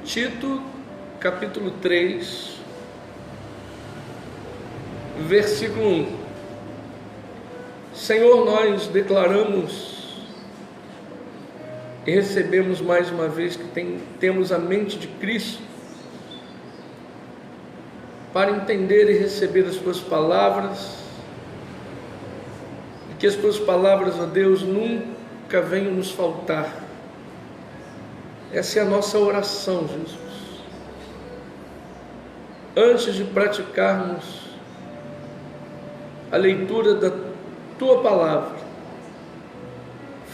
Tito, capítulo 3, versículo 1. Senhor, nós declaramos e recebemos mais uma vez que temos a mente de Cristo para entender e receber as Tuas palavras, e que as Tuas palavras, ó Deus, nunca venham nos faltar. Essa é a nossa oração, Jesus. Antes de praticarmos a leitura da Tua palavra,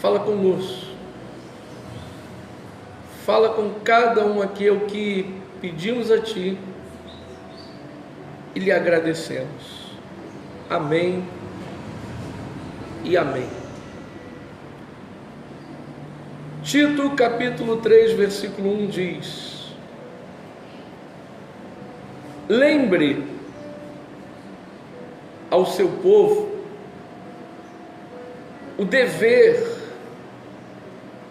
fala conosco. Fala com cada um aqui, é o que pedimos a Ti e lhe agradecemos. Amém e amém. Tito, capítulo 3, versículo 1 diz: lembre ao seu povo o dever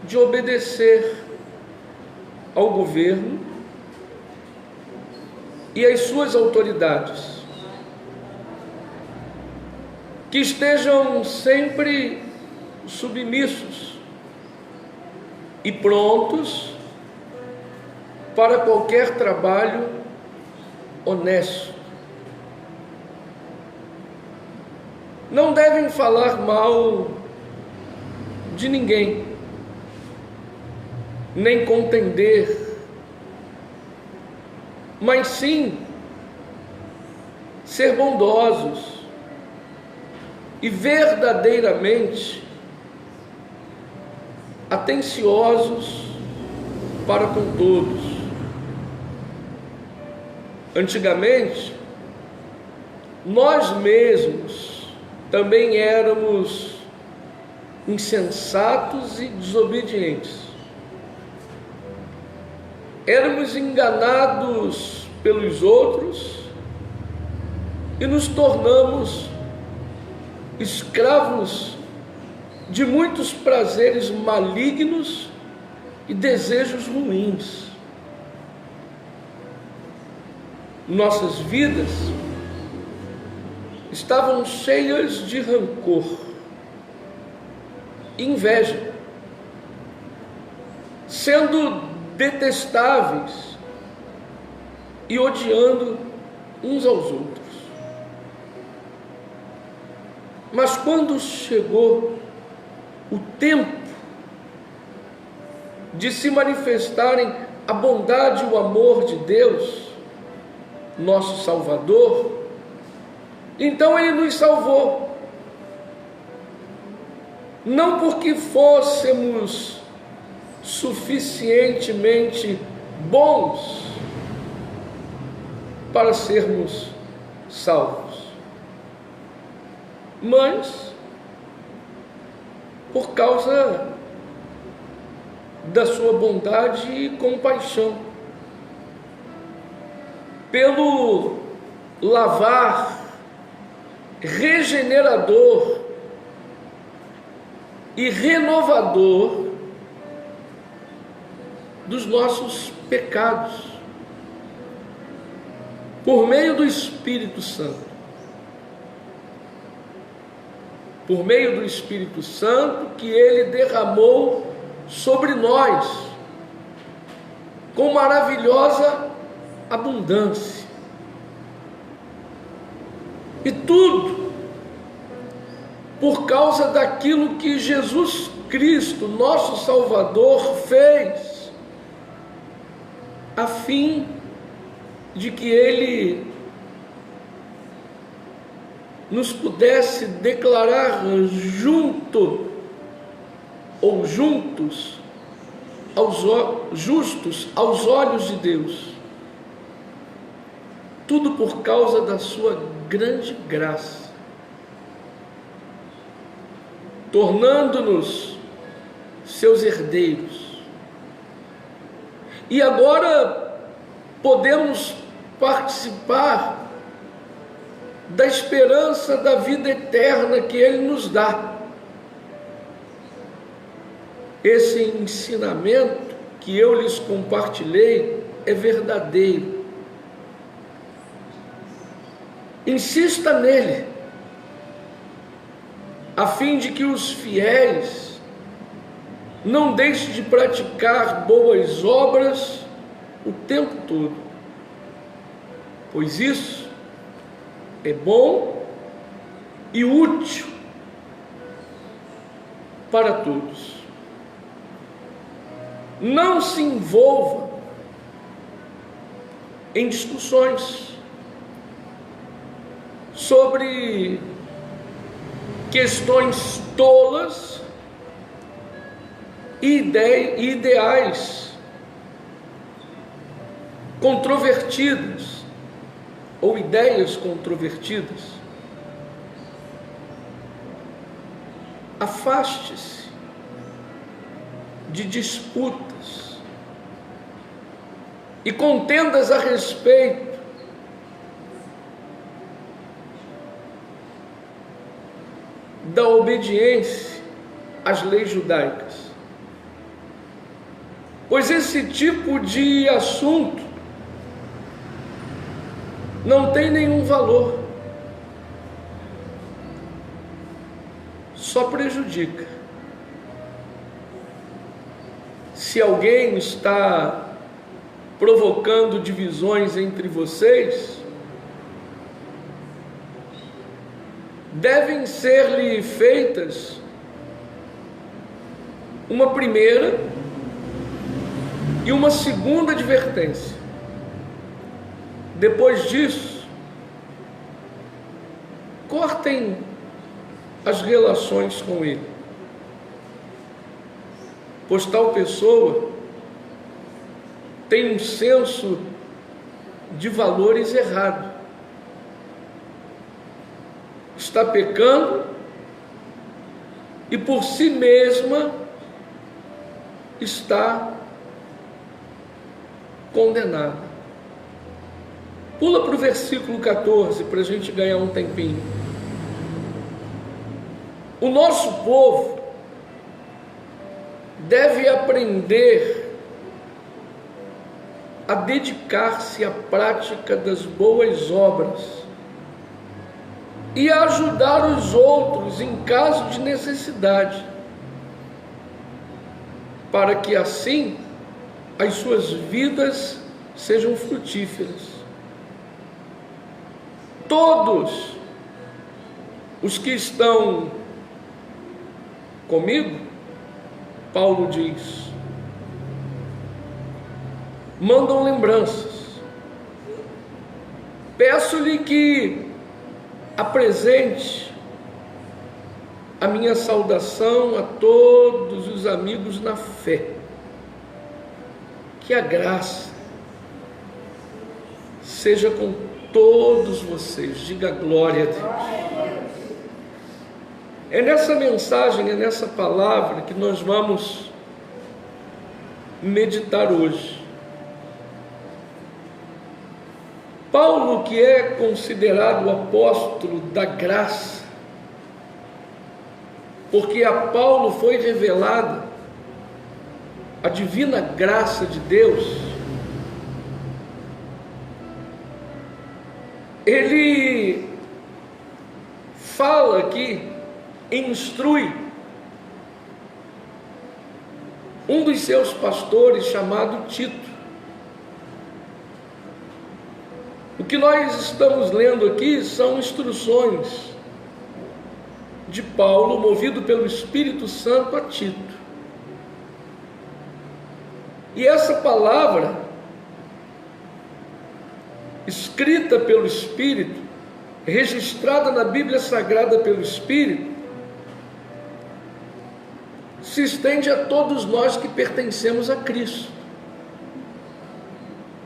de obedecer ao governo e às suas autoridades, que estejam sempre submissos e prontos para qualquer trabalho honesto. Não devem falar mal de ninguém, nem contender, mas sim ser bondosos e verdadeiramente atenciosos para com todos. Antigamente, nós mesmos também éramos insensatos e desobedientes. Éramos enganados pelos outros e nos tornamos escravos de muitos prazeres malignos e desejos ruins. Nossas vidas estavam cheias de rancor, inveja, sendo detestáveis e odiando uns aos outros. Mas quando chegou o tempo de se manifestarem a bondade e o amor de Deus, nosso Salvador, então Ele nos salvou, não porque fôssemos suficientemente bons para sermos salvos, mas por causa da sua bondade e compaixão, pelo lavar regenerador e renovador dos nossos pecados, por meio do Espírito Santo. Por meio do Espírito Santo que Ele derramou sobre nós com maravilhosa abundância. E tudo por causa daquilo que Jesus Cristo, nosso Salvador, fez, a fim de que Ele nos pudesse declarar junto ou juntos justos aos olhos de Deus. Tudo por causa da sua grande graça, tornando-nos seus herdeiros. E agora podemos participar da esperança da vida eterna que Ele nos dá. Esse ensinamento que eu lhes compartilhei é verdadeiro. Insista nele, a fim de que os fiéis não deixem de praticar boas obras o tempo todo, pois isso é bom e útil para todos. Não se envolva em discussões sobre questões tolas e ideais controvertidas ou ideias controvertidas. Afaste-se de disputas e contendas a respeito da obediência às leis judaicas, pois esse tipo de assunto não tem nenhum valor, só prejudica. Se alguém está provocando divisões entre vocês, devem ser-lhe feitas uma primeira e uma segunda advertência. Depois disso, cortem as relações com ele, pois tal pessoa tem um senso de valores errado, está pecando e por si mesma está condenada. Pula para o versículo 14 para a gente ganhar um tempinho. O nosso povo deve aprender a dedicar-se à prática das boas obras e a ajudar os outros em caso de necessidade, para que assim as suas vidas sejam frutíferas. Todos os que estão comigo, Paulo diz, mandam lembranças. Peço-lhe que apresente a minha saudação a todos os amigos na fé. Que a graça seja com todos vocês. Diga glória a Deus. É nessa mensagem, é nessa palavra que nós vamos meditar hoje. Paulo, que é considerado o apóstolo da graça, porque a Paulo foi revelada a divina graça de Deus, ele fala aqui, instrui um dos seus pastores chamado Tito. O que nós estamos lendo aqui são instruções de Paulo, movido pelo Espírito Santo, a Tito. E essa palavra, escrita pelo Espírito, registrada na Bíblia Sagrada pelo Espírito, se estende a todos nós que pertencemos a Cristo.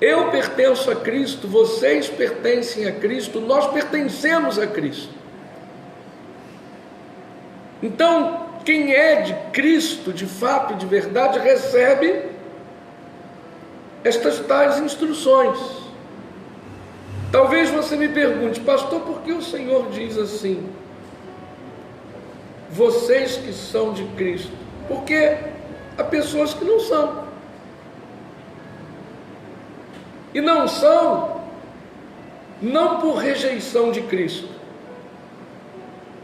Eu pertenço a Cristo, vocês pertencem a Cristo, nós pertencemos a Cristo. Então, quem é de Cristo, de fato, de verdade, recebe estas tais instruções. Talvez você me pergunte, pastor, por que o Senhor diz assim? Vocês que são de Cristo. Porque há pessoas que não são. E não são, não por rejeição de Cristo,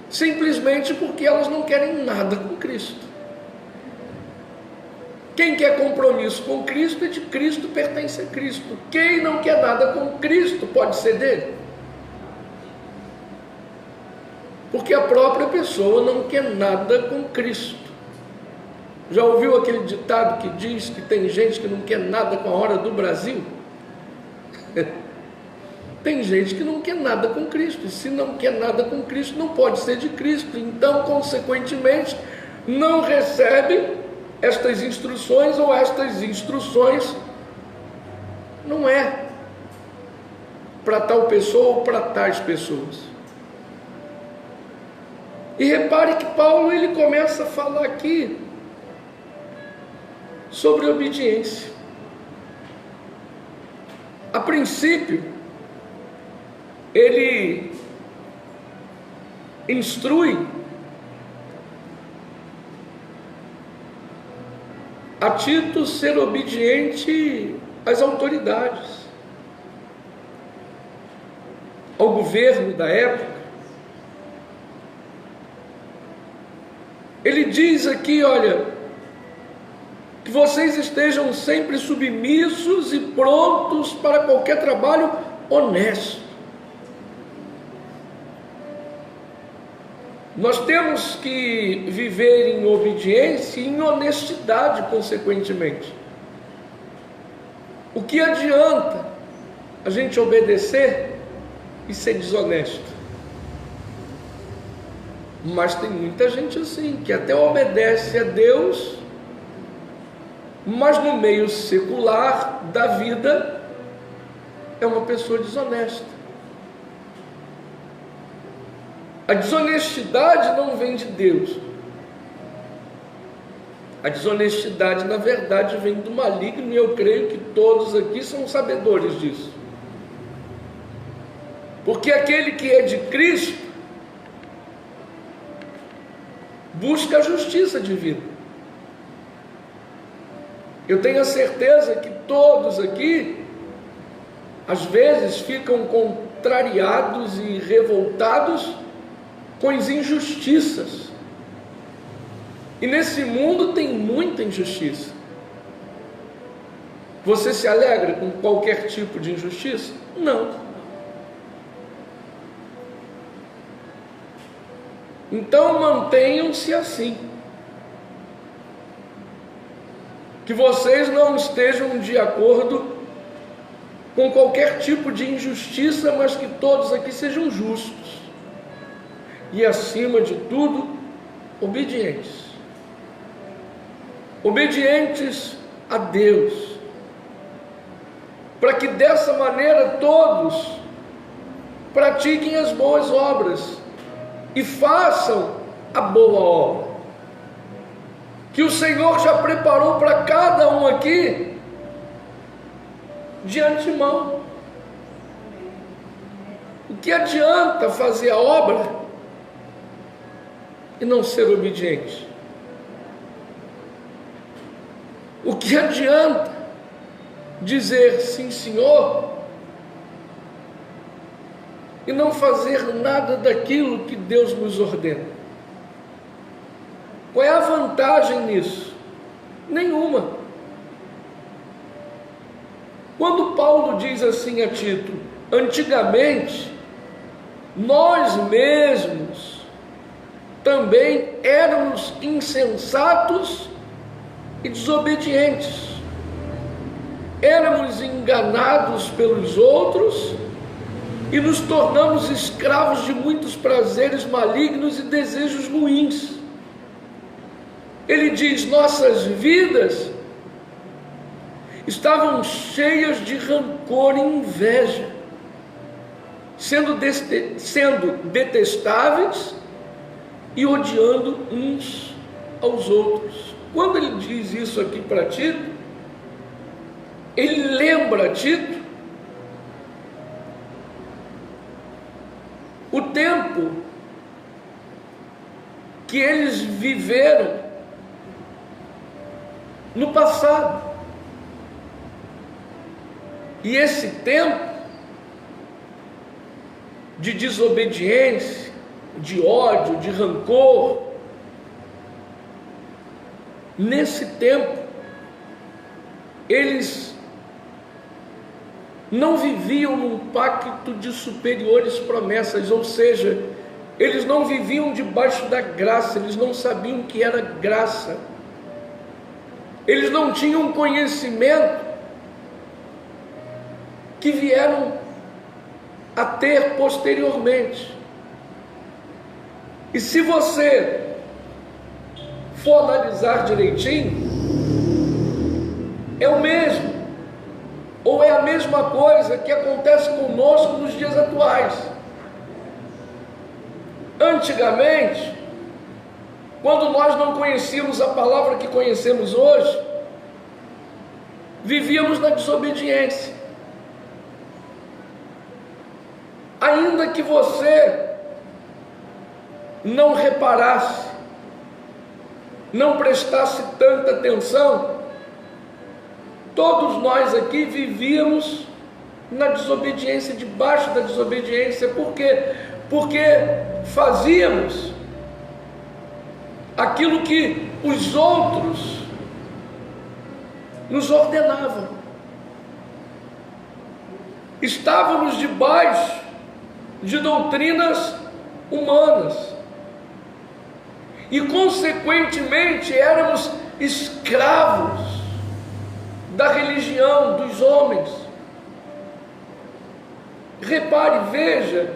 simplesmente porque elas não querem nada com Cristo. Quem quer compromisso com Cristo é de Cristo, pertence a Cristo. Quem não quer nada com Cristo pode ser dele. Porque a própria pessoa não quer nada com Cristo. Já ouviu aquele ditado que diz que tem gente que não quer nada com a hora do Brasil? Tem gente que não quer nada com Cristo. E se não quer nada com Cristo, não pode ser de Cristo. Então, consequentemente, não recebe estas instruções, ou estas instruções não é para tal pessoa ou para tais pessoas. E repare que Paulo ele começa a falar aqui sobre obediência. A princípio, ele instrui a Tito ser obediente às autoridades, ao governo da época. Ele diz aqui, olha, que vocês estejam sempre submissos e prontos para qualquer trabalho honesto. Nós temos que viver em obediência e em honestidade, consequentemente. O que adianta a gente obedecer e ser desonesto? Mas tem muita gente assim, que até obedece a Deus, mas no meio secular da vida é uma pessoa desonesta. A desonestidade não vem de Deus. A desonestidade, na verdade, vem do maligno, e eu creio que todos aqui são sabedores disso. Porque aquele que é de Cristo busca a justiça divina. Eu tenho a certeza que todos aqui, às vezes, ficam contrariados e revoltados com as injustiças. E nesse mundo tem muita injustiça. Você se alegra com qualquer tipo de injustiça? Não. Então mantenham-se assim. Que vocês não estejam de acordo com qualquer tipo de injustiça, mas que todos aqui sejam justos. E acima de tudo, obedientes. Obedientes a Deus. Para que dessa maneira todos pratiquem as boas obras e façam a boa obra que o Senhor já preparou para cada um aqui de antemão. O que adianta fazer a obra e não ser obediente? O que adianta dizer sim, Senhor, e não fazer nada daquilo que Deus nos ordena? Qual é a vantagem nisso? Nenhuma. Quando Paulo diz assim a Tito, antigamente, nós mesmos também éramos insensatos e desobedientes. Éramos enganados pelos outros e nos tornamos escravos de muitos prazeres malignos e desejos ruins. Ele diz, nossas vidas estavam cheias de rancor e inveja, sendo detestáveis e odiando uns aos outros. Quando ele diz isso aqui para Tito, ele lembra a Tito o tempo que eles viveram no passado. E esse tempo de desobediência, de ódio, de rancor, nesse tempo, eles não viviam num pacto de superiores promessas, ou seja, eles não viviam debaixo da graça, eles não sabiam o que era graça, eles não tinham conhecimento que vieram a ter posteriormente. E se você for analisar direitinho, é o mesmo, ou é a mesma coisa que acontece conosco nos dias atuais. Antigamente, quando nós não conhecíamos a palavra que conhecemos hoje, vivíamos na desobediência. Ainda que você não reparasse, não prestasse tanta atenção, todos nós aqui vivíamos na desobediência, debaixo da desobediência. Por quê? Porque fazíamos aquilo que os outros nos ordenavam. Estávamos debaixo de doutrinas humanas e, consequentemente, éramos escravos da religião, dos homens. Repare, veja,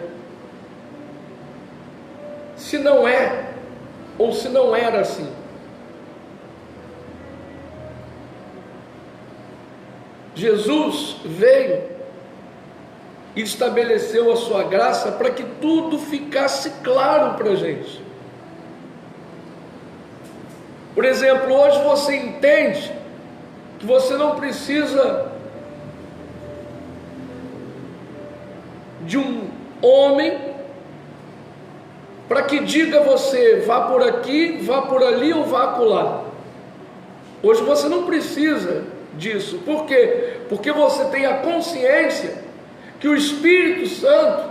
se não é ou se não era assim. Jesus veio e estabeleceu a sua graça para que tudo ficasse claro para a gente. Por exemplo, hoje você entende que você não precisa de um homem para que diga a você, vá por aqui, vá por ali ou vá acolá. Hoje você não precisa disso. Por quê? Porque você tem a consciência que o Espírito Santo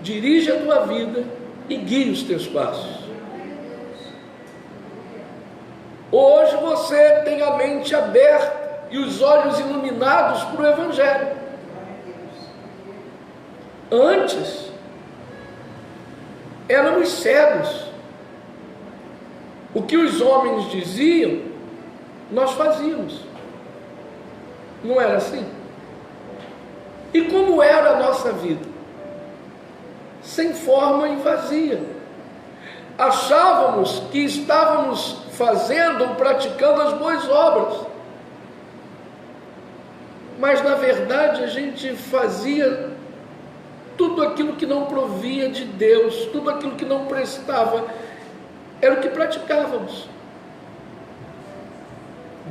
dirige a tua vida e guia os teus passos. Hoje você tem a mente aberta e os olhos iluminados para o Evangelho. Antes, éramos cegos. O que os homens diziam, nós fazíamos. Não era assim? E como era a nossa vida? Sem forma e vazia. Achávamos que estávamos fazendo ou praticando as boas obras, mas na verdade a gente fazia tudo aquilo que não provia de Deus, tudo aquilo que não prestava, era o que praticávamos.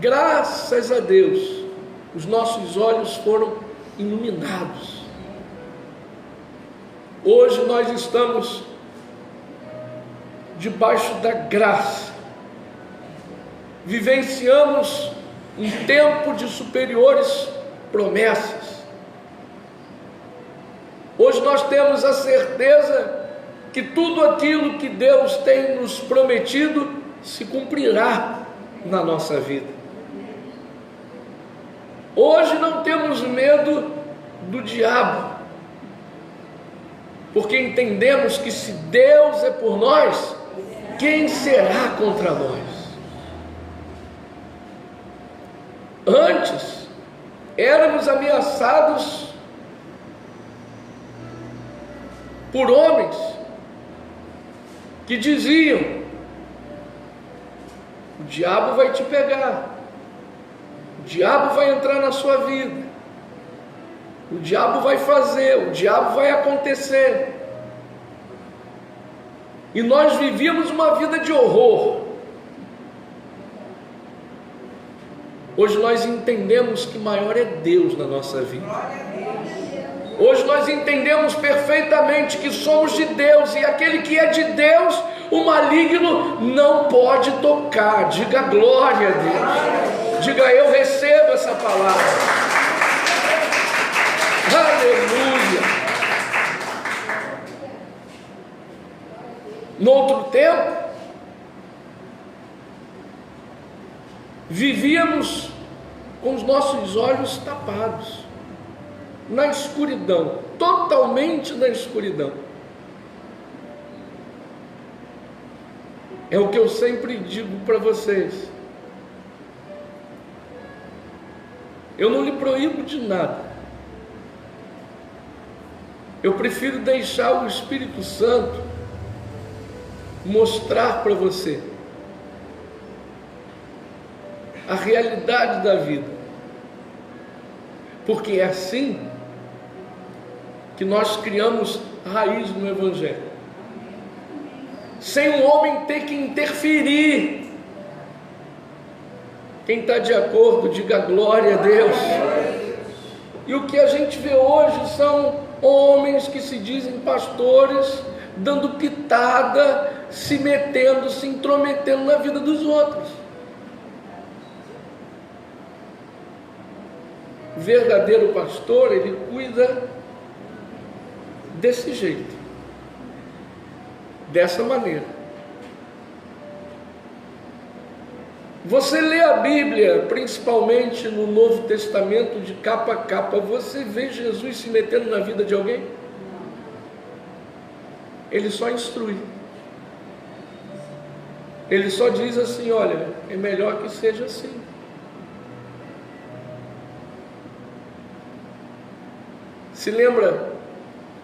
Graças a Deus, os nossos olhos foram iluminados. Hoje nós estamos debaixo da graça, vivenciamos um tempo de superiores promessas. Hoje nós temos a certeza que tudo aquilo que Deus tem nos prometido se cumprirá na nossa vida. Hoje não temos medo do diabo, porque entendemos que se Deus é por nós, quem será contra nós? Antes, éramos ameaçados por homens que diziam: o diabo vai te pegar, o diabo vai entrar na sua vida, o diabo vai fazer, o diabo vai acontecer. E nós vivíamos uma vida de horror. Hoje nós entendemos que maior é Deus na nossa vida. Hoje nós entendemos perfeitamente que somos de Deus, e aquele que é de Deus, o maligno não pode tocar. Diga glória a Deus. Diga: eu recebo essa palavra. Aleluia! No outro tempo, vivíamos com os nossos olhos tapados, na escuridão, totalmente na escuridão. É o que eu sempre digo para vocês. Eu não lhe proíbo de nada. Eu prefiro deixar o Espírito Santo mostrar para você a realidade da vida. Porque é assim que nós criamos raiz no Evangelho. Sem o homem ter que interferir. Quem está de acordo, diga glória a Deus. E o que a gente vê hoje são homens que se dizem pastores, dando pitada, se metendo, se intrometendo na vida dos outros. O verdadeiro pastor, ele cuida desse jeito, dessa maneira. Você lê a Bíblia, principalmente no Novo Testamento, de capa a capa, você vê Jesus se metendo na vida de alguém? Ele só instrui. Ele só diz assim: olha, é melhor que seja assim. Se lembra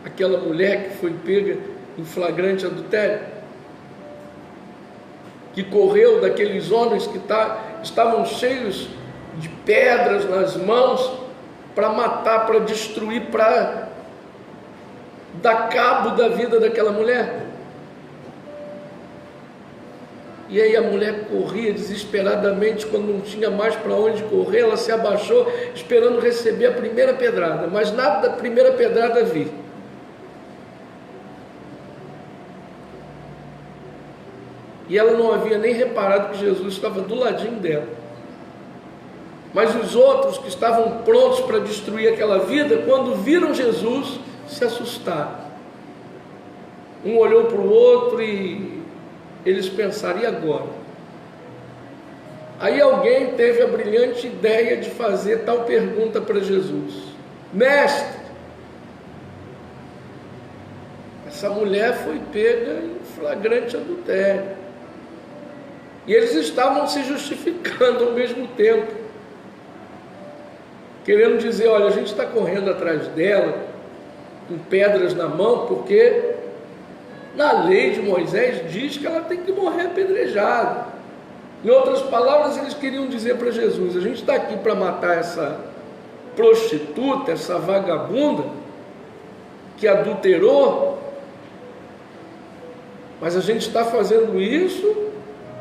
aquela mulher que foi pega em flagrante adultério? Que correu daqueles homens que estavam cheios de pedras nas mãos para matar, para destruir, para dar cabo da vida daquela mulher. E aí a mulher corria desesperadamente, quando não tinha mais para onde correr, ela se abaixou esperando receber a primeira pedrada, mas nada da primeira pedrada vir. E ela não havia nem reparado que Jesus estava do ladinho dela. Mas os outros que estavam prontos para destruir aquela vida, quando viram Jesus, se assustaram. Um olhou para o outro e eles pensaram: e agora? Aí alguém teve a brilhante ideia de fazer tal pergunta para Jesus: Mestre, essa mulher foi pega em flagrante adultério. E eles estavam se justificando ao mesmo tempo, querendo dizer: olha, a gente está correndo atrás dela com pedras na mão, porque na lei de Moisés diz que ela tem que morrer apedrejada. Em outras palavras, eles queriam dizer para Jesus: a gente está aqui para matar essa prostituta, essa vagabunda que adulterou, mas a gente está fazendo isso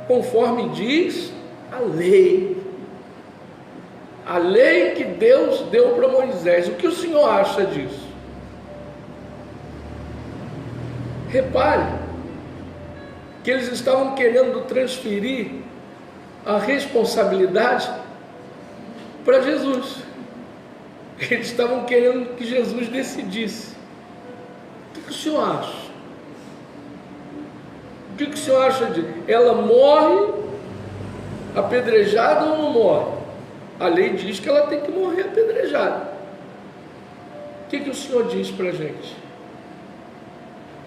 conforme diz a lei que Deus deu para Moisés. O que o senhor acha disso? Repare que eles estavam querendo transferir a responsabilidade para Jesus. Eles estavam querendo que Jesus decidisse. O que o senhor acha? O que o senhor acha de ela morre apedrejada ou não morre? A lei diz que ela tem que morrer apedrejada. O que o senhor diz para a gente?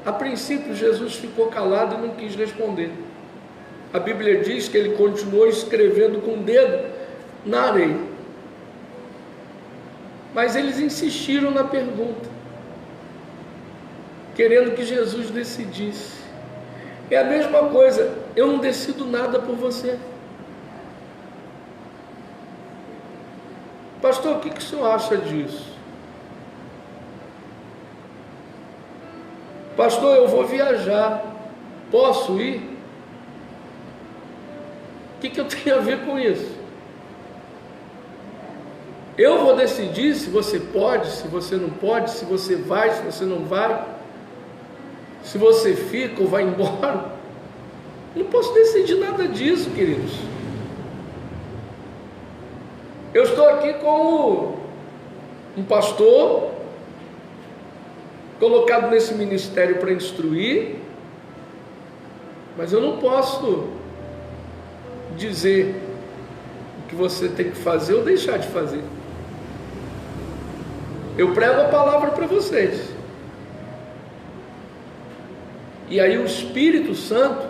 A princípio, Jesus ficou calado e não quis responder. A Bíblia diz que ele continuou escrevendo com o dedo na areia. Mas eles insistiram na pergunta, querendo que Jesus decidisse. É a mesma coisa: eu não decido nada por você. Pastor, o que o senhor acha disso? Pastor, eu vou viajar, posso ir? O que eu tenho a ver com isso? Eu vou decidir se você pode, se você não pode, se você vai, se você não vai, se você fica ou vai embora. Eu não posso decidir nada disso, queridos. Eu estou aqui como um pastor colocado nesse ministério para instruir, mas eu não posso dizer o que você tem que fazer ou deixar de fazer. Eu prego a palavra para vocês. E aí o Espírito Santo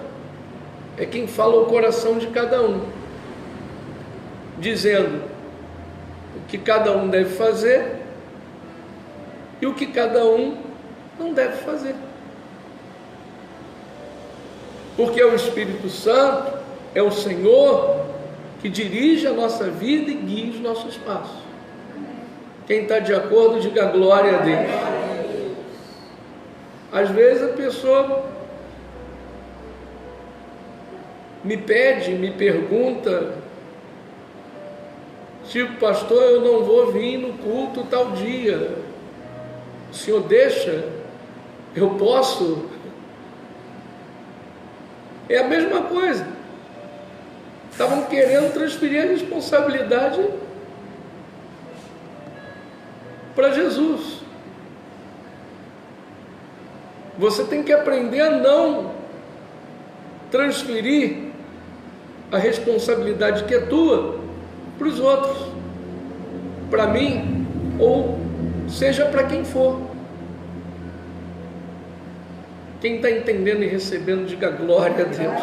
é quem fala ao coração de cada um, dizendo o que cada um deve fazer e o que cada um não deve fazer. Porque é o Espírito Santo, é o Senhor que dirige a nossa vida e guia os nossos passos. Quem está de acordo, diga glória a Deus. Às vezes a pessoa me pede, me pergunta, tipo, pastor, eu não vou vir no culto tal dia, o senhor deixa? Eu posso? É a mesma coisa. Estavam querendo transferir a responsabilidade para Jesus. Você tem que aprender a não transferir a responsabilidade que é tua para os outros, para mim, ou seja para quem for. Quem está entendendo e recebendo, diga glória a Deus.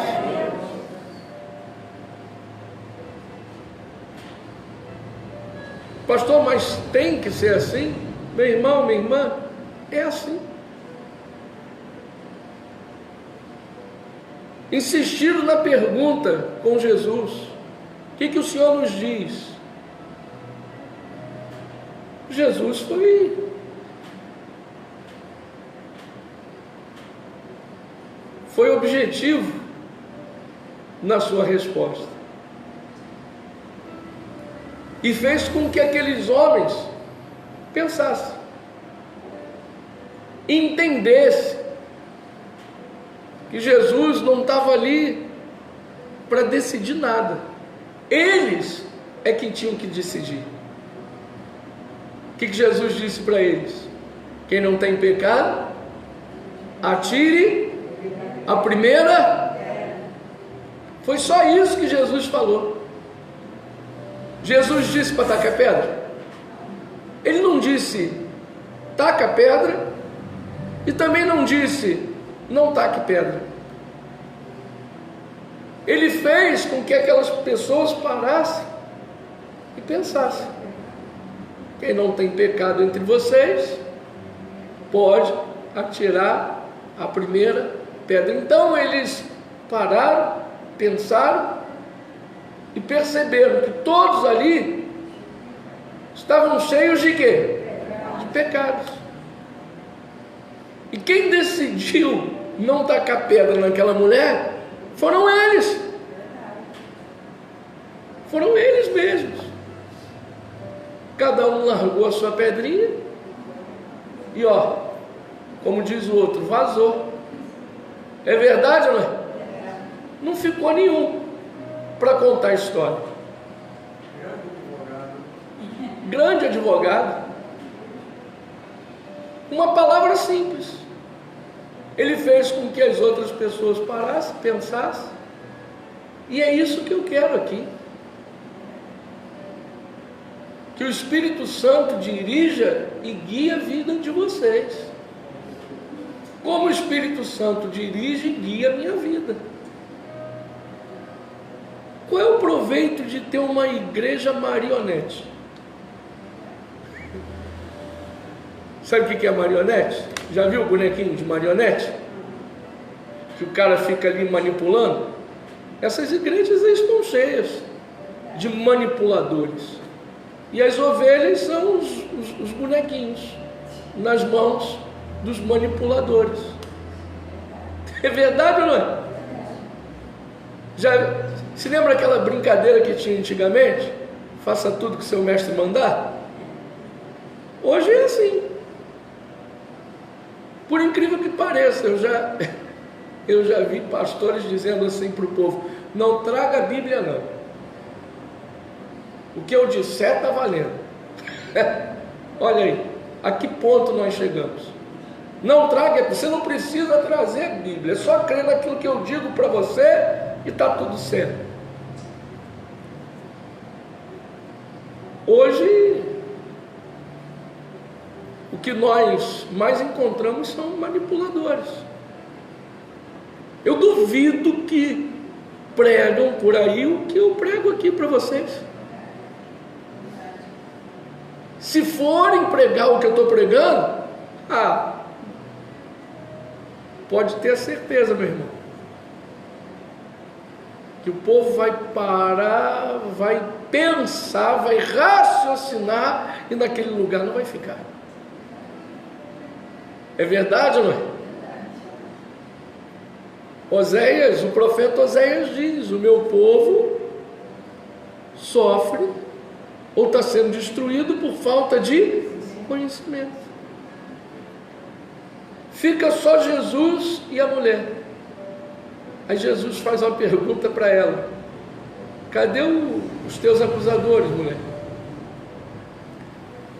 Pastor, mas tem que ser assim? Meu irmão, minha irmã, é assim. Insistiram na pergunta com Jesus: o que o Senhor nos diz? Jesus foi objetivo na sua resposta e fez com que aqueles homens pensassem, entendessem que Jesus não estava ali para decidir nada. Eles é que tinham que decidir. O que Jesus disse para eles? Quem não tem pecado, atire a primeira. Foi só isso que Jesus falou. Jesus disse para tacar pedra? Ele não disse taca pedra e também não disse não taque pedra. Ele fez com que aquelas pessoas parassem e pensassem: quem não tem pecado entre vocês pode atirar a primeira pedra. Então eles pararam, pensaram e perceberam que todos ali estavam cheios de quê? De pecados. E quem decidiu não tacar pedra naquela mulher foram eles. Foram eles mesmos. Cada um largou a sua pedrinha e como diz o outro, vazou. É verdade ou não é? Não ficou nenhum para contar a história. Grande advogado. Uma palavra simples. Ele fez com que as outras pessoas parassem, pensassem. E é isso que eu quero aqui. Que o Espírito Santo dirija e guie a vida de vocês. Como o Espírito Santo dirige e guia a minha vida. Qual é o proveito de ter uma igreja marionete? Sabe o que é marionete? Já viu o bonequinho de marionete? Que o cara fica ali manipulando? Essas igrejas estão cheias de manipuladores. E as ovelhas são os bonequinhos nas mãos dos manipuladores. É verdade ou não é? Já se lembra aquela brincadeira que tinha antigamente? Faça tudo que seu mestre mandar? Hoje é assim. Por incrível que pareça, eu já vi pastores dizendo assim para o povo: não traga a Bíblia não. O que eu disser está valendo. Olha aí, a que ponto nós chegamos? Não traga, você não precisa trazer a Bíblia, é só crer naquilo que eu digo para você e está tudo certo. Hoje, o que nós mais encontramos são manipuladores. Eu duvido que pregam por aí o que eu prego aqui para vocês. Se forem pregar o que eu estou pregando, pode ter a certeza, meu irmão, que o povo vai parar, vai pensar, vai raciocinar e naquele lugar não vai ficar. É verdade ou não é? Oséias, o profeta Oséias diz: o meu povo sofre ou está sendo destruído por falta de conhecimento. Fica só Jesus e a mulher. Aí Jesus faz uma pergunta para ela: cadê os teus acusadores, mulher?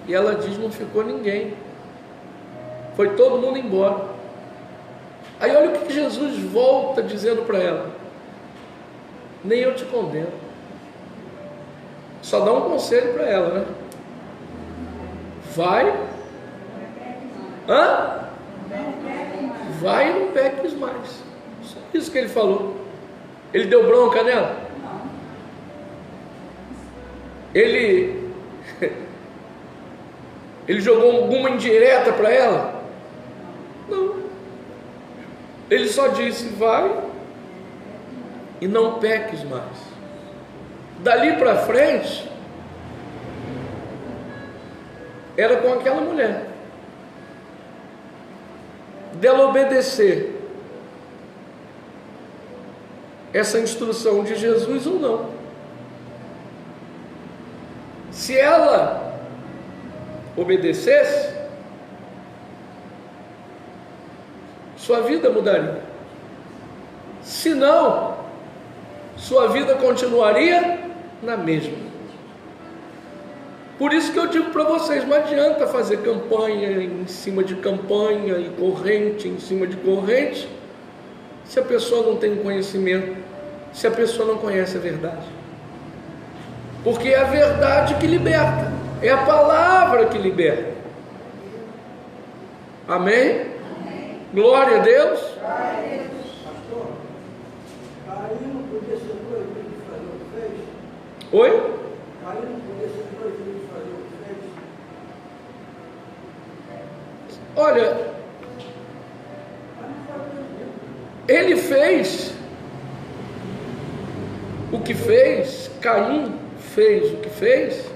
E ela diz: não ficou ninguém, foi todo mundo embora. Aí olha o que Jesus volta dizendo para ela: nem eu te condeno. Só dá um conselho para ela, né? Vai. Vai e não peques mais. Só isso que ele falou. Ele deu bronca nela? Ele jogou alguma indireta para ela? Não. Ele só disse: vai e não peques mais. Dali para frente, era com aquela mulher. Dela obedecer essa instrução de Jesus ou não. Se ela obedecesse, sua vida mudaria. Se não, sua vida continuaria na mesma. Por isso que eu digo para vocês: não adianta fazer campanha em cima de campanha e corrente em cima de corrente, se a pessoa não tem conhecimento, se a pessoa não conhece a verdade. Porque é a verdade que liberta, é a palavra que liberta. Amém? Amém. Glória a Deus. Glória a Deus. Pastor, Caim não podia ser proibido de fazer o que fez? Oi? Caim não podia ser proibido de fazer o que fez? Olha, ele fez o que fez, Caim fez o que fez,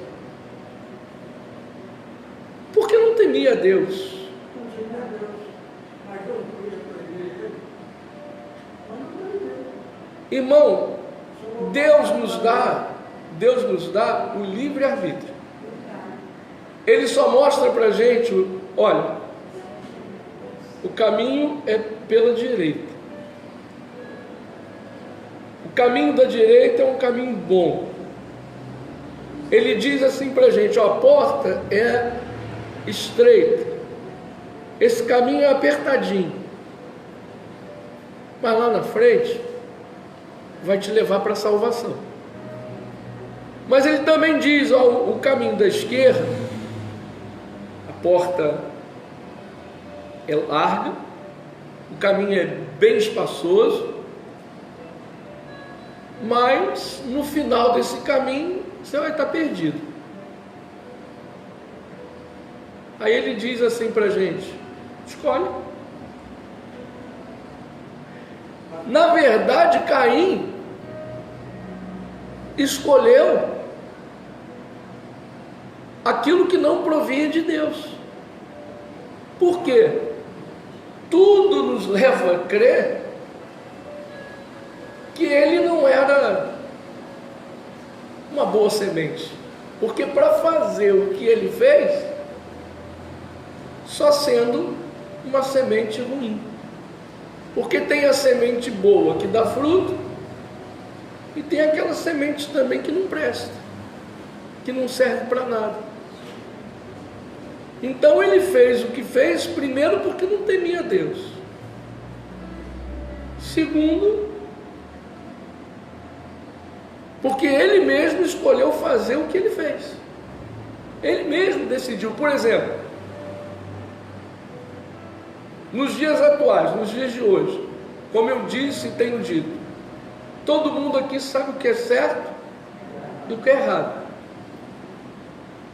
porque não temia a Deus. Não temia a Deus, mas Deus não podia proibir ele. Mas não proibiu. Irmão, Deus nos dá o livre-arbítrio. Ele só mostra para a gente: olha, o caminho é pela direita. O caminho da direita é um caminho bom. Ele diz assim para a gente: ó, a porta é estreita, esse caminho é apertadinho, mas lá na frente vai te levar para a salvação. Mas ele também diz: ó, o caminho da esquerda, a porta é larga, o caminho é bem espaçoso, mas no final desse caminho você vai estar perdido. Aí ele diz assim para a gente: escolhe. Na verdade, Caim escolheu aquilo que não provia de Deus. Por quê? Tudo nos leva a crer que ele não era uma boa semente, porque para fazer o que ele fez, só sendo uma semente ruim, porque tem a semente boa que dá fruto, e tem aquela semente também que não presta, que não serve para nada. Então ele fez o que fez, primeiro porque não temia Deus. Segundo, porque ele mesmo escolheu fazer o que ele fez. Ele mesmo decidiu. Por exemplo, nos dias atuais, nos dias de hoje, como eu disse e tenho dito, todo mundo aqui sabe o que é certo e o que é errado.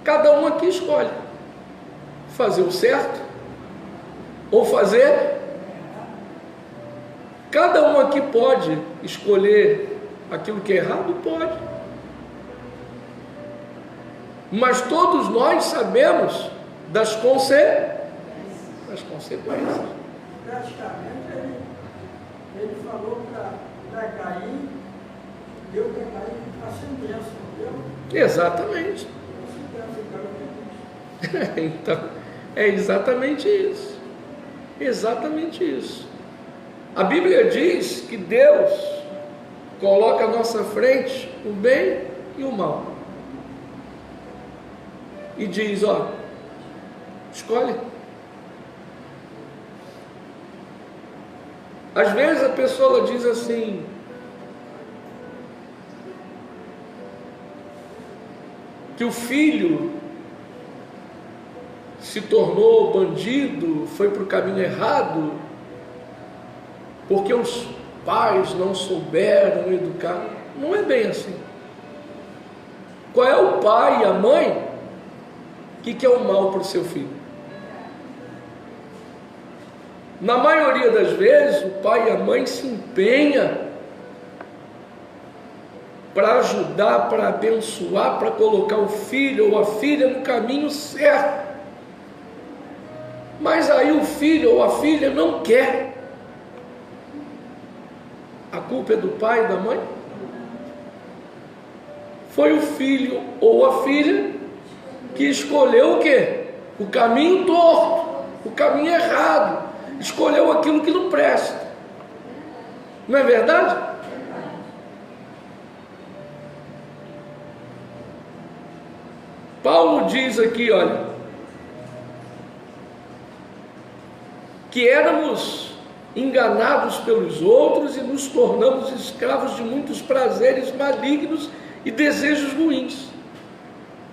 Cada um aqui escolhe fazer o certo ou fazer. Cada um aqui pode escolher aquilo que é errado, pode. Mas todos nós sabemos das consequências. Praticamente ele falou para Caim, deu para Caim a sentença, entendeu? Exatamente. Então, é exatamente isso. Exatamente isso. A Bíblia diz que Deus coloca à nossa frente o bem e o mal. E diz, ó, escolhe. Às vezes a pessoa diz assim, que o filho se tornou bandido, foi para o caminho errado, porque os pais não souberam educar. Não é bem assim. Qual é o pai e a mãe que quer o mal para o seu filho? Na maioria das vezes, o pai e a mãe se empenham para ajudar, para abençoar, para colocar o filho ou a filha no caminho certo. Mas aí o filho ou a filha não quer. A culpa é do pai e da mãe? Foi o filho ou a filha que escolheu o quê? O caminho torto, o caminho errado, escolheu aquilo que não presta. Não é verdade? Paulo diz aqui, olha, que éramos enganados pelos outros e nos tornamos escravos de muitos prazeres malignos e desejos ruins.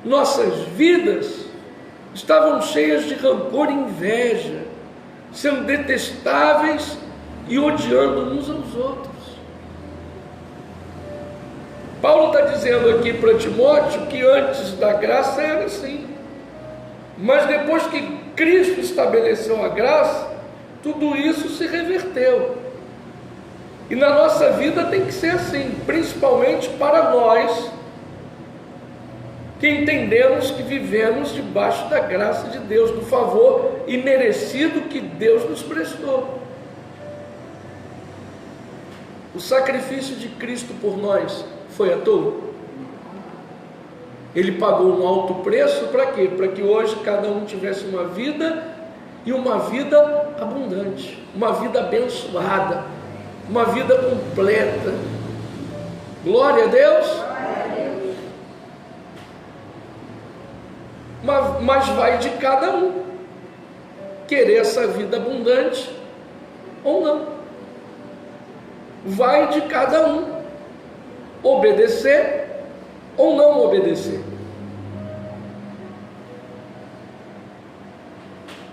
Nossas vidas estavam cheias de rancor e inveja, sendo detestáveis e odiando uns aos outros. Paulo está dizendo aqui para Timóteo que antes da graça era assim, mas depois que Cristo estabeleceu a graça, tudo isso se reverteu. E na nossa vida tem que ser assim, principalmente para nós que entendemos que vivemos debaixo da graça de Deus, do favor imerecido que Deus nos prestou. O sacrifício de Cristo por nós foi à toa? Ele pagou um alto preço para quê? Para que hoje cada um tivesse uma vida, e uma vida abundante, uma vida abençoada, uma vida completa. Glória a Deus. Mas vai de cada um querer essa vida abundante ou não. Vai de cada um obedecer ou não obedecer.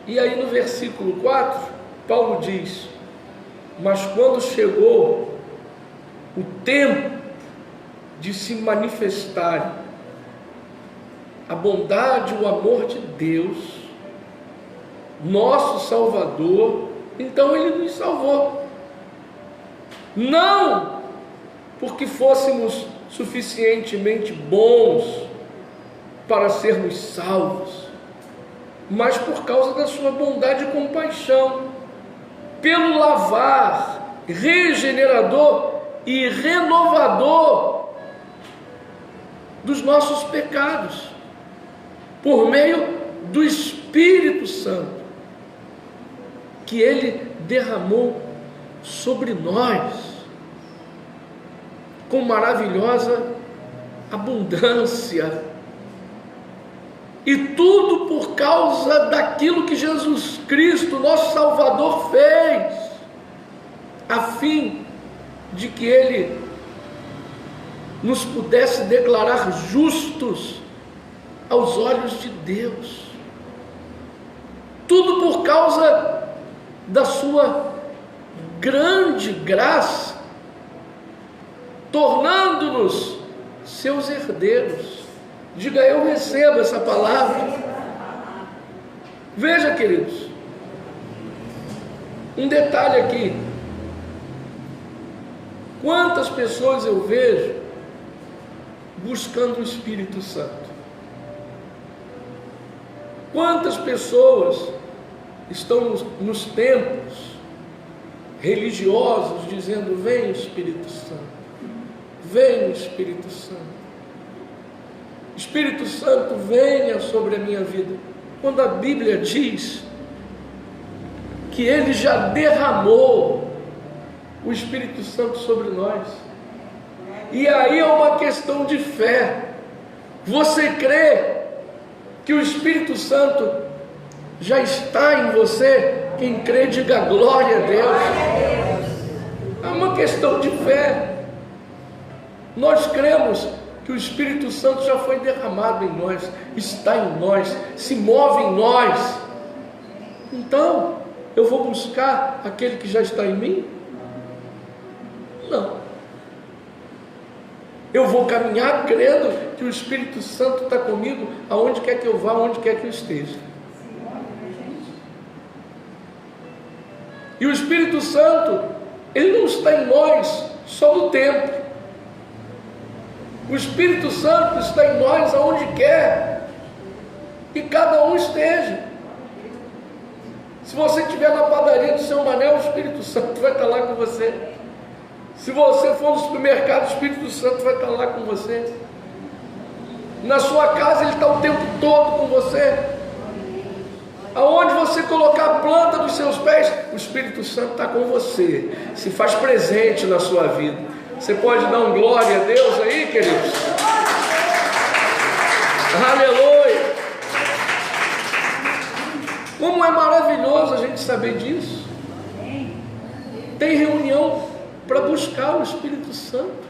E aí no versículo 4, Paulo diz: mas quando chegou o tempo de se manifestarem a bondade e o amor de Deus, nosso Salvador, então Ele nos salvou. Não porque fôssemos suficientemente bons para sermos salvos, mas por causa da sua bondade e compaixão, pelo lavar regenerador e renovador dos nossos pecados, por meio do Espírito Santo, que Ele derramou sobre nós, com maravilhosa abundância. E tudo por causa daquilo que Jesus Cristo, nosso Salvador, fez, a fim de que Ele nos pudesse declarar justos aos olhos de Deus. Tudo por causa da sua grande graça, tornando-nos seus herdeiros. Diga: eu recebo essa palavra. Veja, queridos, um detalhe aqui. Quantas pessoas eu vejo buscando o Espírito Santo? Quantas pessoas estão nos templos religiosos dizendo: vem Espírito Santo, vem Espírito Santo, Espírito Santo, venha sobre a minha vida, quando a Bíblia diz que Ele já derramou o Espírito Santo sobre nós. E aí é uma questão de fé. Você crê que o Espírito Santo já está em você? Quem crê, diga glória a Deus. É uma questão de fé. Nós cremos que o Espírito Santo já foi derramado em nós, está em nós, se move em nós. Então, eu vou buscar aquele que já está em mim? Não. Eu vou caminhar crendo que o Espírito Santo está comigo aonde quer que eu vá, aonde quer que eu esteja. E o Espírito Santo, Ele não está em nós só no templo. O Espírito Santo está em nós aonde quer que cada um esteja. Se você estiver na padaria do seu Mané, o Espírito Santo vai estar lá com você. Se você for no supermercado, o Espírito Santo vai estar lá com você. Na sua casa, Ele está o tempo todo com você. Aonde você colocar a planta dos seus pés, o Espírito Santo está com você, se faz presente na sua vida. Você pode dar um glória a Deus aí, queridos? Aleluia! Como é maravilhoso a gente saber disso. Tem reunião para buscar o Espírito Santo.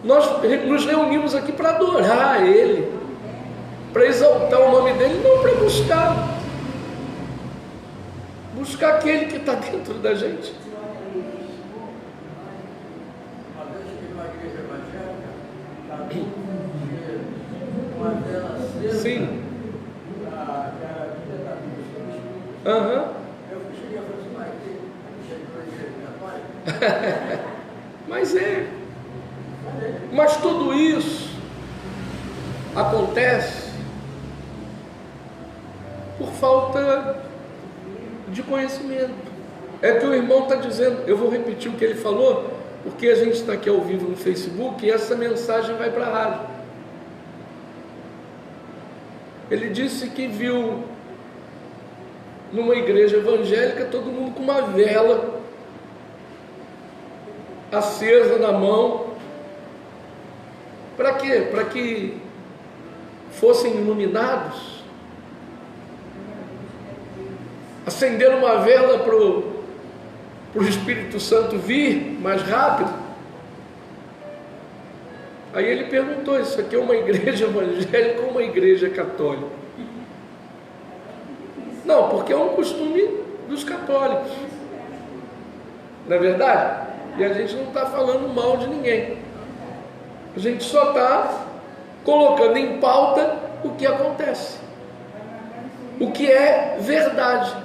Nós nos reunimos aqui para adorar Ele, para exaltar o nome dEle, não para buscar aquele que está dentro da gente. Sim. Mas tudo isso acontece por falta de conhecimento. É que o irmão está dizendo, eu vou repetir o que ele falou, porque a gente está aqui ao vivo no Facebook e essa mensagem vai para a rádio. Ele disse que viu numa igreja evangélica todo mundo com uma vela acesa na mão. Para quê? Para que fossem iluminados. Acenderam uma vela para o Espírito Santo vir mais rápido. Aí ele perguntou: isso aqui é uma igreja evangélica ou uma igreja católica? Não, porque é um costume dos católicos, não é verdade? E a gente não está falando mal de ninguém. A gente só está colocando em pauta o que acontece, o que é verdade.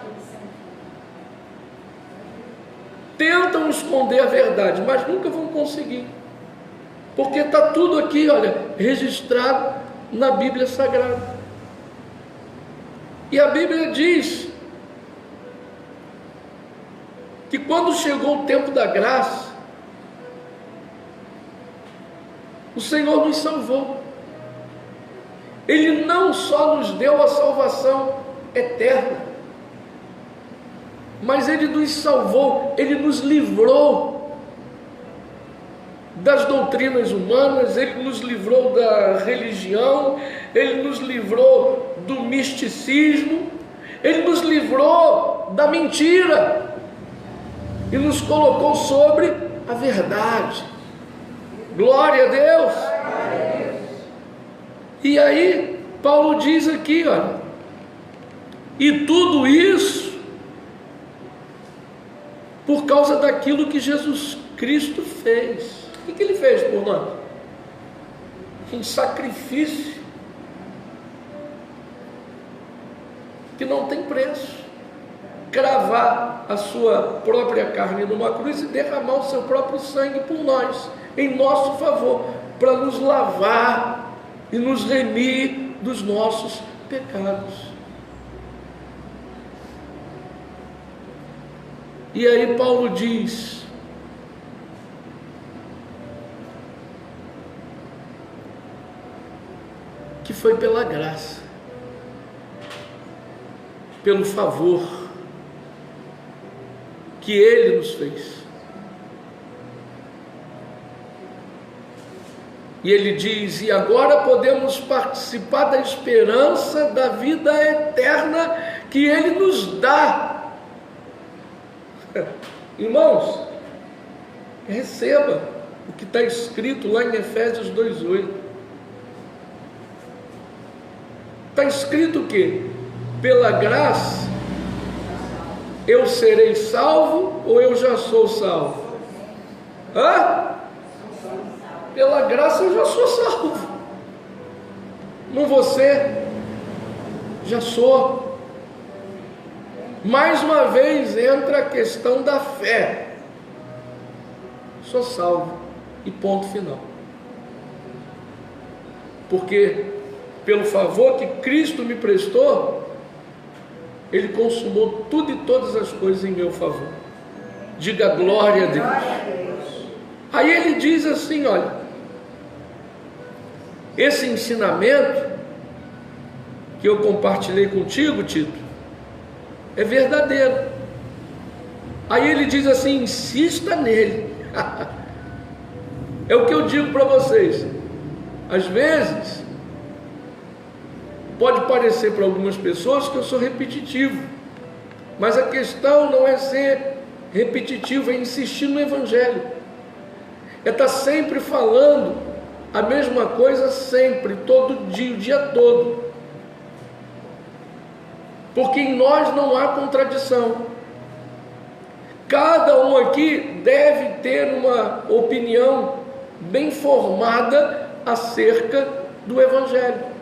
Tentam esconder a verdade, mas nunca vão conseguir, porque está tudo aqui, olha, registrado na Bíblia Sagrada. E a Bíblia diz que quando chegou o tempo da graça, o Senhor nos salvou. Ele não só nos deu a salvação eterna, mas Ele nos salvou, Ele nos livrou das doutrinas humanas, Ele nos livrou da religião, Ele nos livrou do misticismo, Ele nos livrou da mentira e nos colocou sobre a verdade. Glória a Deus! E aí, Paulo diz aqui, olha, e tudo isso por causa daquilo que Jesus Cristo fez. O que Ele fez por nós? Em sacrifício que não tem preço. Cravar a sua própria carne numa cruz e derramar o seu próprio sangue por nós, em nosso favor, para nos lavar e nos remir dos nossos pecados. E aí Paulo diz: que foi pela graça, pelo favor que Ele nos fez. E ele diz: e agora podemos participar da esperança da vida eterna que Ele nos dá. Irmãos, receba o que está escrito lá em Efésios 2:8. Está escrito o quê? Pela graça eu serei salvo, ou eu já sou salvo? Pela graça eu já sou salvo. Não você? Já sou. Mais uma vez entra a questão da fé. Sou salvo. E ponto final. Porque pelo favor que Cristo me prestou, Ele consumou tudo e todas as coisas em meu favor. Diga glória a Deus. Aí ele diz assim, olha, esse ensinamento que eu compartilhei contigo, Tito, é verdadeiro. Aí ele diz assim: insista nele. É o que eu digo para vocês. Às vezes pode parecer para algumas pessoas que eu sou repetitivo, mas a questão não é ser repetitivo, é insistir no Evangelho, é estar sempre falando a mesma coisa sempre, todo dia, o dia todo, porque em nós não há contradição. Cada um aqui deve ter uma opinião bem formada acerca do Evangelho.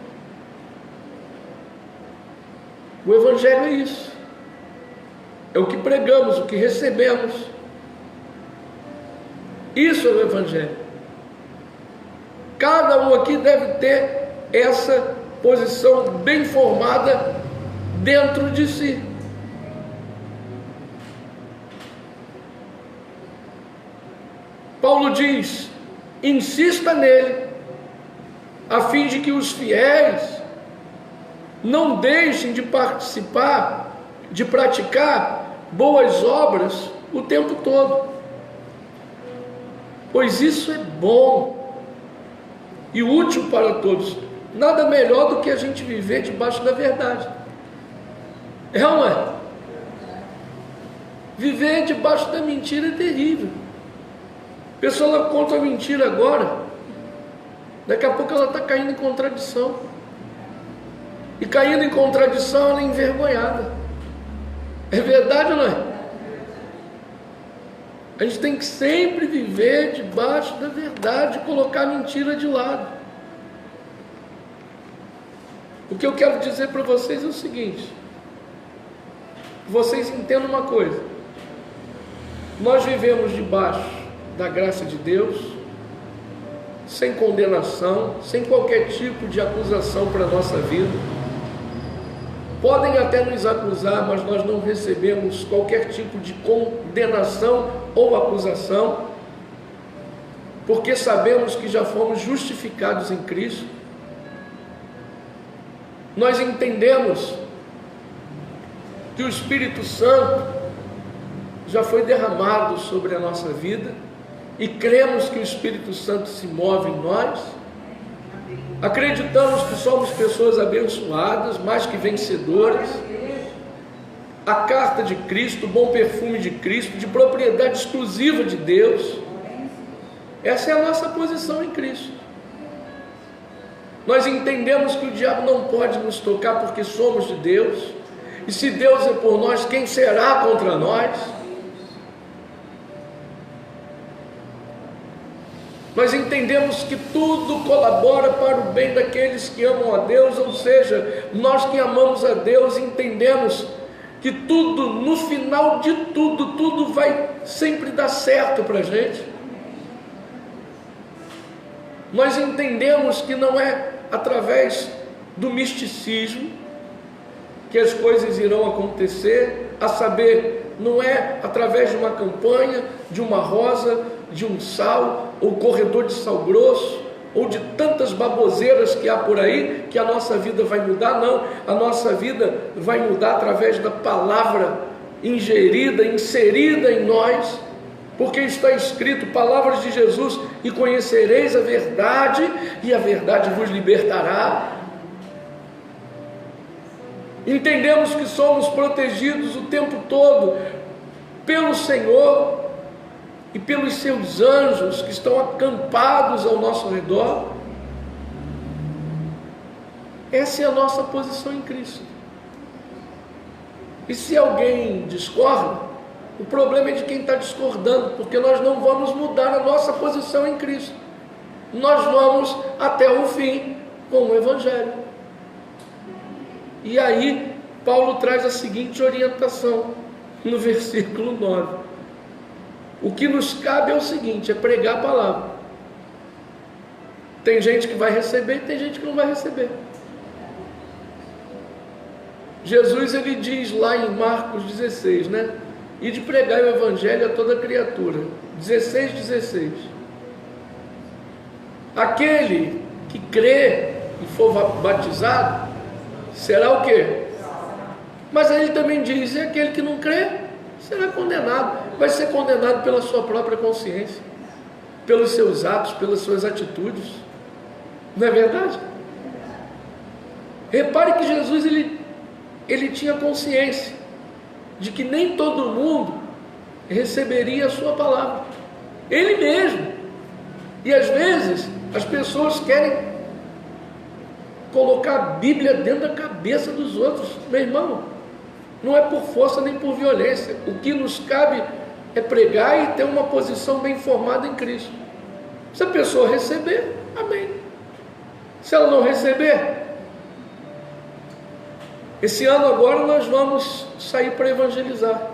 O Evangelho é isso, é o que pregamos, o que recebemos. Isso é o Evangelho. Cada um aqui deve ter essa posição bem formada dentro de si. Paulo diz: insista nele, a fim de que os fiéis não deixem de participar, de praticar boas obras o tempo todo, pois isso é bom e útil para todos. Nada melhor do que a gente viver debaixo da verdade. É ou não é? Viver debaixo da mentira é terrível. A pessoa ela conta a mentira agora, daqui a pouco ela está caindo em contradição. E caindo em contradição, ela é envergonhada. É verdade ou não é? A gente tem que sempre viver debaixo da verdade, colocar a mentira de lado. O que eu quero dizer para vocês é o seguinte: vocês entendam uma coisa: nós vivemos debaixo da graça de Deus, sem condenação, sem qualquer tipo de acusação para a nossa vida. Podem até nos acusar, mas nós não recebemos qualquer tipo de condenação ou acusação, porque sabemos que já fomos justificados em Cristo. Nós entendemos que o Espírito Santo já foi derramado sobre a nossa vida e cremos que o Espírito Santo se move em nós. Acreditamos que somos pessoas abençoadas, mais que vencedoras. A carta de Cristo, o bom perfume de Cristo, de propriedade exclusiva de Deus. Essa é a nossa posição em Cristo. Nós entendemos que o diabo não pode nos tocar porque somos de Deus. E se Deus é por nós, quem será contra nós? Nós entendemos que tudo colabora para o bem daqueles que amam a Deus, ou seja, nós que amamos a Deus entendemos que tudo, no final de tudo, tudo vai sempre dar certo para a gente. Nós entendemos que não é através do misticismo que as coisas irão acontecer, a saber, não é através de uma campanha, de uma rosa, de um sal, ou corredor de sal grosso, ou de tantas baboseiras que há por aí, que a nossa vida vai mudar. Não, a nossa vida vai mudar através da palavra ingerida, inserida em nós, porque está escrito, palavras de Jesus, e conhecereis a verdade, e a verdade vos libertará. Entendemos que somos protegidos o tempo todo pelo Senhor e pelos seus anjos que estão acampados ao nosso redor. Essa é a nossa posição em Cristo. E se alguém discorda, o problema é de quem está discordando, porque nós não vamos mudar a nossa posição em Cristo. Nós vamos até o fim com o Evangelho. E aí, Paulo traz a seguinte orientação, no versículo 9. O que nos cabe é o seguinte, é pregar a palavra. Tem gente que vai receber e tem gente que não vai receber. Jesus, ele diz lá em Marcos 16, né? E de pregar o Evangelho a toda criatura. 16. Aquele que crê e for batizado, será o quê? Mas aí ele também diz, e aquele que não crê, será condenado. Vai ser condenado pela sua própria consciência, pelos seus atos, pelas suas atitudes. Não é verdade? Repare que Jesus, ele tinha consciência de que nem todo mundo receberia a sua palavra. Ele mesmo. E às vezes, as pessoas querem colocar a Bíblia dentro da cabeça dos outros. Meu irmão, não é por força nem por violência. O que nos cabe é pregar e ter uma posição bem formada em Cristo. Se a pessoa receber, amém. Se ela não receber, esse ano agora nós vamos sair para evangelizar.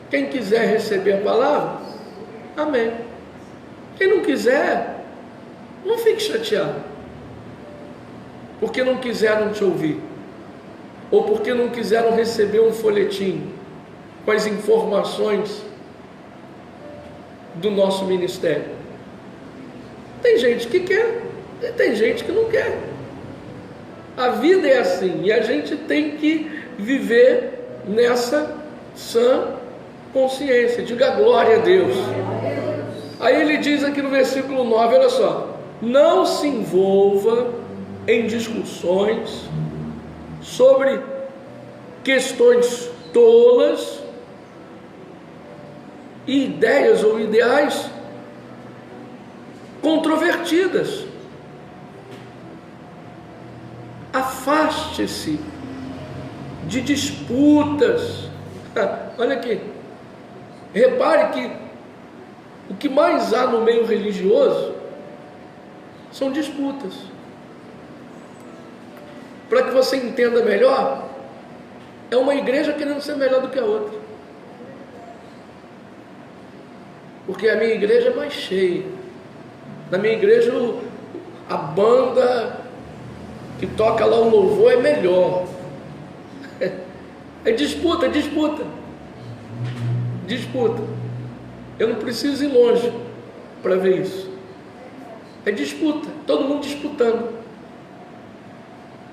Quem quiser receber a palavra, amém. Quem não quiser, não fique chateado, porque não quiseram te ouvir, ou porque não quiseram receber um folhetim com as informações do nosso ministério. Tem gente que quer e tem gente que não quer. A vida é assim, e a gente tem que viver nessa sã consciência. Diga glória a Deus. Aí ele diz aqui no versículo 9, olha só: não se envolva em discussões sobre questões tolas e ideias ou ideais controvertidas. Afaste-se de disputas. Olha aqui, repare que o que mais há no meio religioso são disputas. Para que você entenda melhor, é uma igreja querendo ser melhor do que a outra. Porque a minha igreja é mais cheia. Na minha igreja a banda que toca lá o louvor é melhor. É disputa. Eu não preciso ir longe para ver isso. É disputa, todo mundo disputando,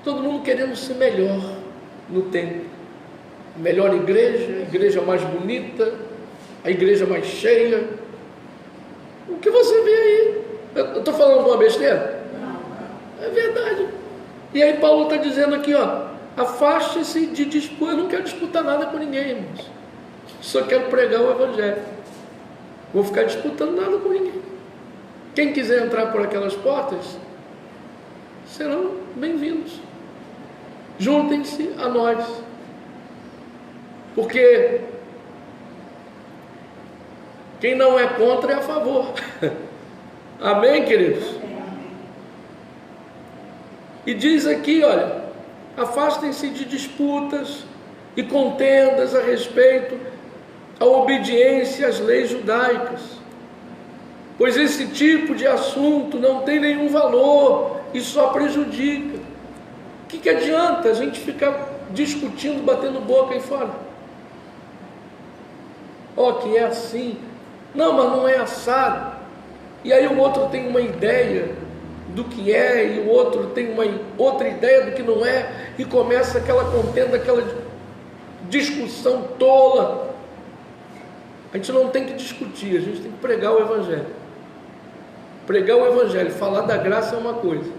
todo mundo querendo ser melhor no templo. Melhor igreja, a igreja mais bonita, a igreja mais cheia. O que você vê aí Eu estou falando uma besteira? É verdade. E aí Paulo está dizendo aqui, ó, afaste-se de disputa. Eu não quero disputar nada com ninguém, irmãos. Só quero pregar o Evangelho. Vou ficar disputando nada com ninguém. Quem quiser entrar por aquelas portas, serão bem-vindos. Juntem-se a nós. Porque quem não é contra é a favor. Amém, queridos? E diz aqui, olha, afastem-se de disputas e contendas a respeito à obediência às leis judaicas, pois esse tipo de assunto não tem nenhum valor e só prejudica. O que adianta a gente ficar discutindo, batendo boca aí fora? Ó, que é assim. Não, mas não é assado. E aí o outro tem uma ideia do que é, e o outro tem uma outra ideia do que não é, e começa aquela contenda, aquela discussão tola. A gente não tem que discutir, a gente tem que pregar o Evangelho. Pregar o Evangelho, falar da graça é uma coisa.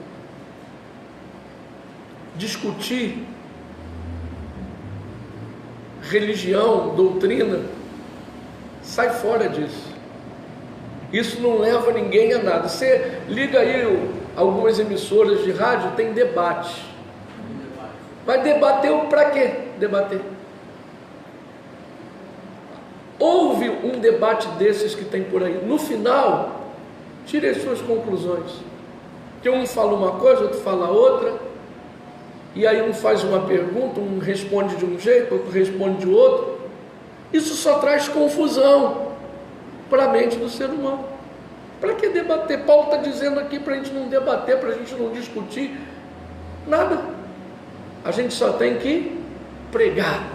Discutir religião, doutrina, sai fora disso. Isso não leva ninguém a nada. Você liga aí algumas emissoras de rádio, tem debate. Vai debater para quê? Debater. Houve um debate desses que tem por aí. No final, tire as suas conclusões. Que um fala uma coisa, outro fala outra. E aí um faz uma pergunta, um responde de um jeito, outro responde de outro. Isso só traz confusão para a mente do ser humano. Para que debater? Paulo está dizendo aqui para a gente não debater, para a gente não discutir nada. A gente só tem que pregar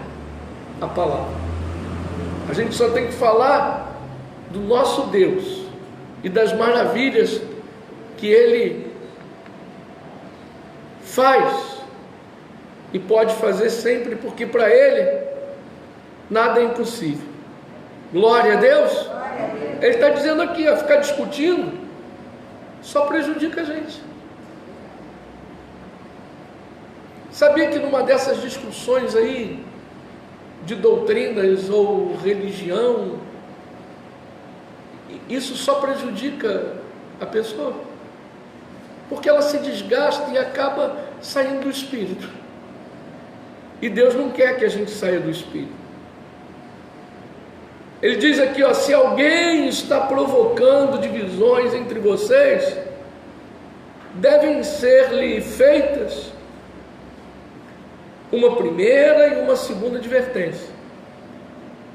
a palavra. A gente só tem que falar do nosso Deus e das maravilhas que Ele faz e pode fazer sempre, porque para Ele nada é impossível. Glória a Deus. Ele está dizendo aqui, ó, ficar discutindo só prejudica a gente. Sabia que numa dessas discussões aí de doutrinas ou religião, isso só prejudica a pessoa, porque ela se desgasta e acaba saindo do Espírito. E Deus não quer que a gente saia do Espírito. Ele diz aqui, ó, se alguém está provocando divisões entre vocês, devem ser-lhe feitas uma primeira e uma segunda advertência.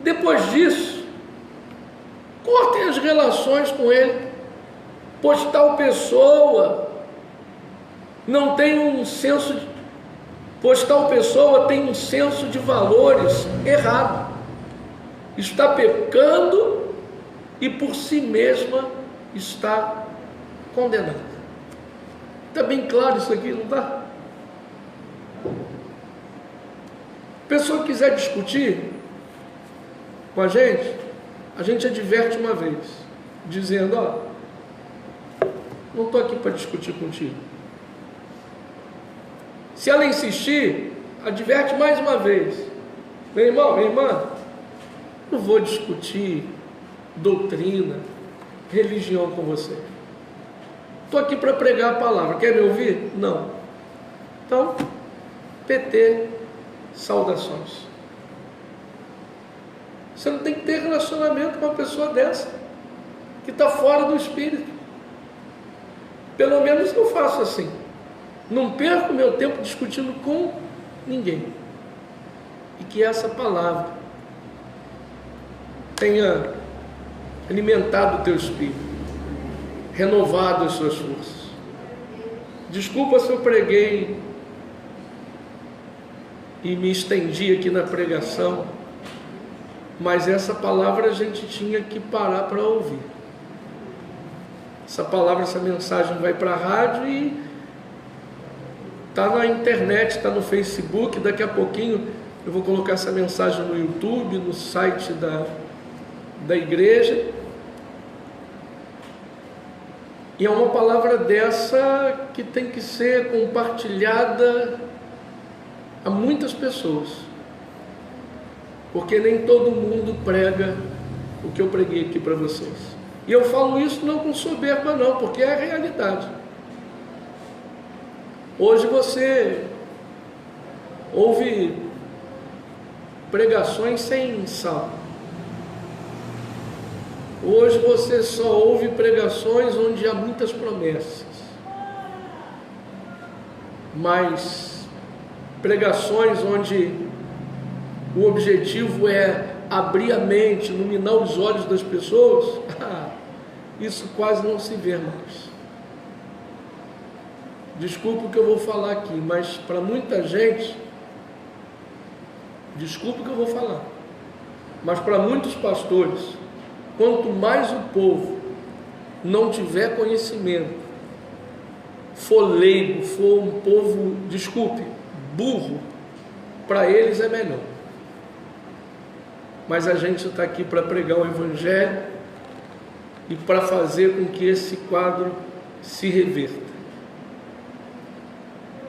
Depois disso, cortem as relações com ele, pois tal pessoa não tem um senso de, pois tal pessoa tem um senso de valores errado. Está pecando e por si mesma está condenada. Está bem claro isso aqui, não está? A pessoa que quiser discutir com a gente adverte uma vez, dizendo, ó, não estou aqui para discutir contigo. Se ela insistir, adverte mais uma vez, meu irmão, minha irmã, não vou discutir doutrina, religião com você. Estou aqui para pregar a palavra. Quer me ouvir? Não. Então, PT, saudações. Você não tem que ter relacionamento com uma pessoa dessa, que está fora do Espírito. Pelo menos eu faço assim. Não perco meu tempo discutindo com ninguém. E que essa palavra tenha alimentado o teu espírito, renovado as suas forças. Desculpa se eu preguei e me estendi aqui na pregação, mas essa palavra a gente tinha que parar para ouvir. Essa palavra, essa mensagem vai para a rádio e está na internet, está no Facebook. Daqui a pouquinho eu vou colocar essa mensagem no YouTube, no site da igreja. E é uma palavra dessa que tem que ser compartilhada a muitas pessoas, porque nem todo mundo prega o que eu preguei aqui para vocês. E eu falo isso não com soberba não, porque é a realidade. Hoje você ouve pregações sem sal. Hoje você só ouve pregações onde há muitas promessas, mas pregações onde o objetivo é abrir a mente, iluminar os olhos das pessoas, isso quase não se vê mais. Desculpa o que eu vou falar aqui, mas para muita gente, desculpa o que eu vou falar, mas para muitos pastores, quanto mais o povo não tiver conhecimento, for leigo, for um povo, desculpe, burro, para eles é melhor. Mas a gente está aqui para pregar o Evangelho e para fazer com que esse quadro se reverta.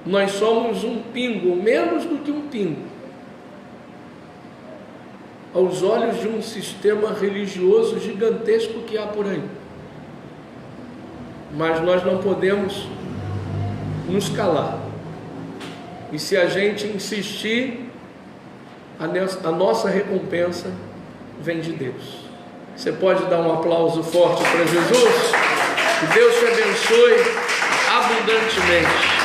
Nós somos um pingo, menos do que um pingo, aos olhos de um sistema religioso gigantesco que há por aí. Mas nós não podemos nos calar. E se a gente insistir, a nossa recompensa vem de Deus. Você pode dar um aplauso forte para Jesus? Que Deus te abençoe abundantemente.